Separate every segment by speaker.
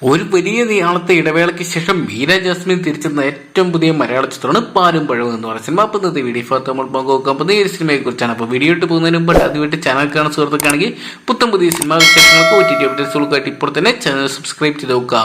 Speaker 1: ഒരു വലിയ നീളത്തെ ഇടവേളയ്ക്ക് ശേഷം മീര ജാസ്മിൻ തിരിച്ചെന്ന ഏറ്റവും പുതിയ മലയാള ചിത്രമാണ് പാലും പഴവും എന്ന് പറയുന്ന സിനിമ. അപ്പോൾ ഇന്നത്തെ വീഡിയോ ഭാഗത്ത് നമ്മൾ പങ്കുവെക്കാൻ പോകുന്ന ഈ സിനിമയെ കുറിച്ചാണ്. അപ്പോൾ വീഡിയോ ഇട്ട് പോകുന്നതിന് മുമ്പ് അതുമായിട്ട് ചാനൽ കാണുന്ന സുഹൃത്തുക്കാണെങ്കിൽ പുത്തൻ പുതിയ സിനിമാ വിശേഷങ്ങൾക്ക് OTT അപ്ഡേറ്റ്സുകൾക്കായിട്ട് ഇപ്പോൾ തന്നെ ചാനൽ സബ്സ്ക്രൈബ് ചെയ്ത് നോക്കുക.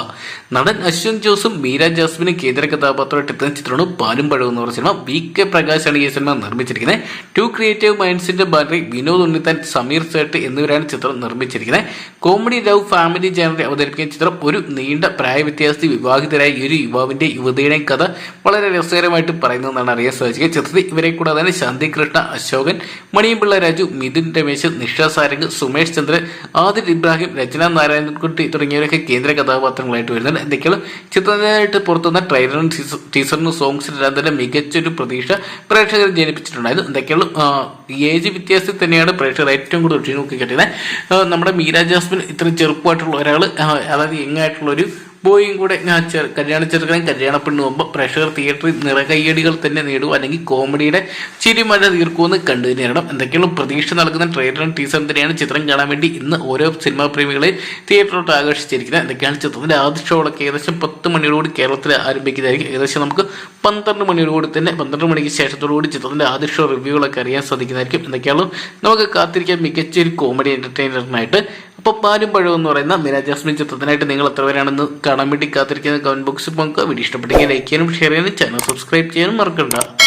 Speaker 1: നടൻ അശ്വിൻ ജോസും മീര ജാസ്മിനും കേന്ദ്ര കഥാപാത്രമായിട്ട് എത്തുന്ന ചിത്രമാണ് പാലും പഴവും എന്ന് പറയുന്ന സിനിമ. VK പ്രകാശാണ് ഈ സിനിമ നിർമ്മിച്ചിരിക്കുന്നത്. ടു ക്രിയേറ്റീവ് മൈൻഡ്സിന്റെ ബാനറിൽ വിനോദ് ഉണ്ണിത്താൻ, സമീർ സേട്ട് എന്നിവരാണ് ചിത്രം നിർമ്മിച്ചിരിക്കുന്നത്. കോമഡി ലവ് ഫാമിലി ജാനറിൽ അവതരിപ്പിക്കുന്ന ചിത്രം ഒരു നീണ്ട പ്രായവ്യത്യാസത്തിൽ വിവാഹിതരായ ഒരു യുവാവിന്റെ യുവതിയുടെയും കഥ വളരെ രസകരമായിട്ട് പറയുന്നതെന്നാണ് അറിയാൻ സാധിച്ചത്. ചിത്രത്തിൽ ഇവരെ കൂടാതെ ശാന്തി കൃഷ്ണ, അശോകൻ, മണിയമ്പിള്ള രാജു, മിഥുൻ രമേശ്, നിഷ സാരംഗ്, സുമേഷ് ചന്ദ്രൻ, ആദിൽ ഇബ്രാഹിം, രചന നാരായണൻകുട്ടി തുടങ്ങിയവരൊക്കെ കേന്ദ്ര കഥാപാത്രങ്ങളായിട്ട് വരുന്നുണ്ട്. എന്തൊക്കെയാണ് ചിത്രത്തിനായിട്ട് പുറത്തുവന്ന ട്രെയിലറും ടീസറിനും സോങ്സിനെല്ലാം തന്നെ മികച്ചൊരു പ്രതീക്ഷ പ്രേക്ഷകർ ജനിപ്പിച്ചിട്ടുണ്ടായിരുന്നു. എന്തൊക്കെയാണ് ഏജ് വ്യത്യാസത്തിൽ തന്നെയാണ് പ്രേക്ഷകർ ഏറ്റവും കൂടുതൽ നോക്കി കിട്ടിയത്. നമ്മുടെ മീര ജാസ്മിൻ ഇത്രയും ചെറുപ്പമായിട്ടുള്ള ഒരാൾ, അതായത് യങ്ങായിട്ടുള്ള ഒരു ബോയും കൂടെ കല്യാണ ചെറുക്കനും കല്യാണ പെണ്ണുമ്പോൾ പ്രേക്ഷകർ തിയേറ്ററിൽ നിറകയ്യടികൾ തന്നെ നേടും, അല്ലെങ്കിൽ കോമഡിയുടെ ചിരിമഴ തീർക്കുമെന്ന് കണ്ടു തന്നെയാണ്. എന്തൊക്കെയാണ് പ്രതീക്ഷ നൽകുന്ന ട്രെയിലറും ടീസറും തന്നെയാണ് ചിത്രം കാണാൻ വേണ്ടി ഇന്ന് ഓരോ സിനിമാ പ്രേമികളെ തിയേറ്ററിലോട്ട് ആകർഷിച്ചിരിക്കുന്നത്. എന്തൊക്കെയാണ് ചിത്രത്തിന്റെ ആദ്യ ഷോകളൊക്കെ ഏകദേശം 10 മണിയോടുകൂടി കേരളത്തിൽ ആരംഭിക്കുന്നതായിരിക്കും. ഏകദേശം നമുക്ക് 12 മണിയോടുകൂടി തന്നെ 12 മണിക്ക് ശേഷത്തോടുകൂടി ചിത്രത്തിന്റെ ആദ്യ ഷോ റിവ്യൂകളൊക്കെ അറിയാൻ സാധിക്കുന്നതായിരിക്കും. എന്തൊക്കെയാണ് നമുക്ക് കാത്തിരിക്കാൻ മികച്ചൊരു കോമഡി എന്റർടൈനറിനായിട്ട്. അപ്പോൾ പാലും പഴവും എന്ന് പറയുന്ന മീര ജാസ്മിൻ ചിത്രത്തിനായിട്ട് നിങ്ങൾ എത്ര പേരാണെന്ന് കാണാൻ വേണ്ടി കാത്തിരിക്കുന്ന കമന്റ് ബോക്സിൽ പങ്കുക. വീഡിയോ ഇഷ്ടപ്പെട്ടെങ്കിൽ ലൈക്ക് ചെയ്യാനും ഷെയർ ചെയ്യാനും ചാനൽ സബ്സ്ക്രൈബ് ചെയ്യാനും മറക്കണ്ട.